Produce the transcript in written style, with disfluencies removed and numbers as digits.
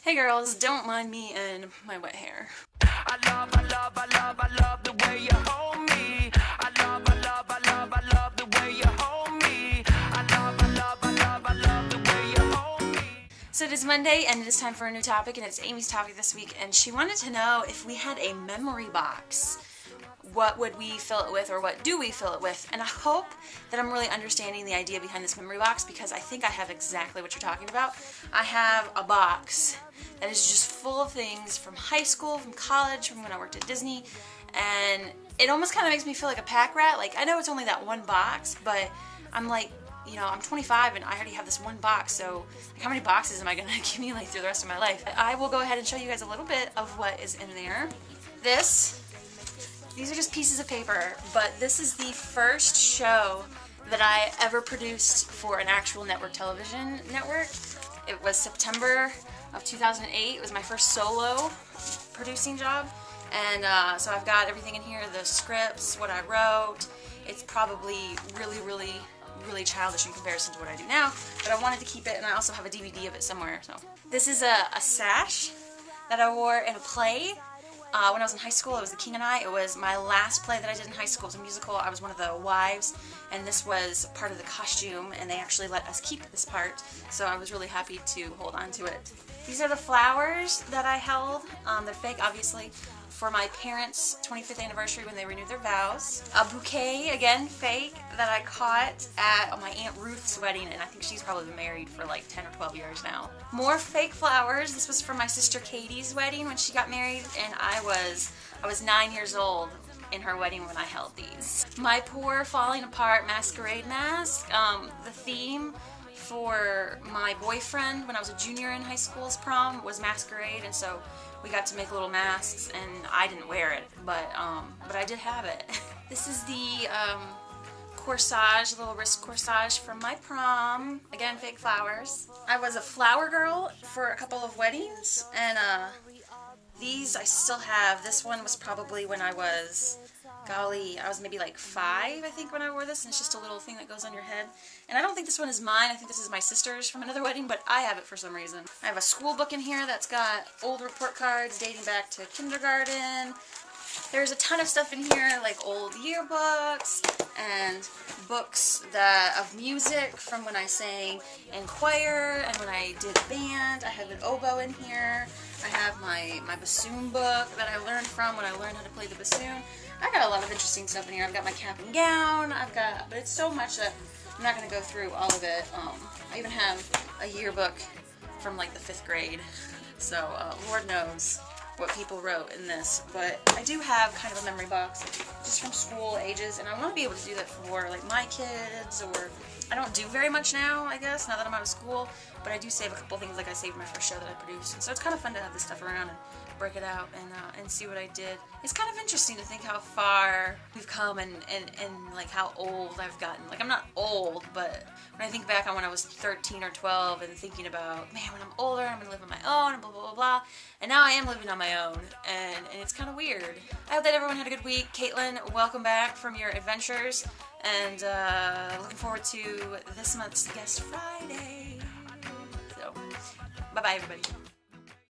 Hey girls, don't mind me and my wet hair. I love the way you hold me. I love the way you hold me. I love the way you hold me. So it is Monday and it is time for a new topic, and it's Amy's topic this week, and she wanted to know if we had a memory box, what would we fill it with, or what do we fill it with? And I hope that I'm really understanding the idea behind this memory box, because I think I have exactly what you're talking about. I have a box that is just full of things from high school, from college, from when I worked at Disney, and it almost kind of makes me feel like a pack rat. Like, I know it's only that one box, but I'm like, you know, I'm 25 and I already have this one box, so like, how many boxes am I going to accumulate through the rest of my life? I will go ahead and show you guys a little bit of what is in there. These are just pieces of paper, but this is the first show that I ever produced for an actual network television network. It was September of 2008. It was my first solo producing job, and so I've got everything in here, the scripts, what I wrote. It's probably really childish in comparison to what I do now, but I wanted to keep it, and I also have a DVD of it somewhere. So this is a sash that I wore in a play. When I was in high school, it was The King and I. It was my last play that I did in high school. It was a musical. I was one of the wives, and this was part of the costume, and they actually let us keep this part, so I was really happy to hold on to it. These are the flowers that I held. They're fake, obviously, for my parents' 25th anniversary when they renewed their vows. A bouquet, again, fake, that I caught at my Aunt Ruth's wedding, and I think she's probably been married for like 10 or 12 years now. More fake flowers. This was for my sister Katie's wedding when she got married, and I was 9 years old in her wedding when I held these. My poor falling apart masquerade mask. The theme for my boyfriend when I was a junior in high school's prom was masquerade, and so we got to make little masks, and I didn't wear it, but I did have it. This is the corsage, little wrist corsage from my prom. Again, fake flowers. I was a flower girl for a couple of weddings, and these I still have. This one was probably when I was, golly, I was maybe like 5, I think, when I wore this, and it's just a little thing that goes on your head. And I don't think this one is mine. I think this is my sister's from another wedding, but I have it for some reason. I have a school book in here that's got old report cards dating back to kindergarten. There's a ton of stuff in here, like old yearbooks and books of music from when I sang in choir and when I did band. I have an oboe in here. I have my bassoon book that I learned from when I learned how to play the bassoon. I got a lot of interesting stuff in here. I've got my cap and gown. But it's so much that I'm not going to go through all of it. I even have a yearbook from like the 5th grade. So Lord knows what people wrote in this, but I do have kind of a memory box just from school ages, and I want to be able to do that for like my kids, or I don't do very much now, I guess, now that I'm out of school, but I do save a couple things, like I saved my first show that I produced, and so it's kind of fun to have this stuff around and break it out and see what I did. It's kind of interesting to think how far we've come and like how old I've gotten. Like, I'm not old, but when I think back on when I was 13 or 12 and thinking about, man, when I'm older, I'm going to live on my own and blah, blah, blah, blah. And now I am living on my own, and it's kind of weird. I hope that everyone had a good week. Caitlin, welcome back from your adventures, and looking forward to this month's Guest Friday. So, bye-bye, everybody.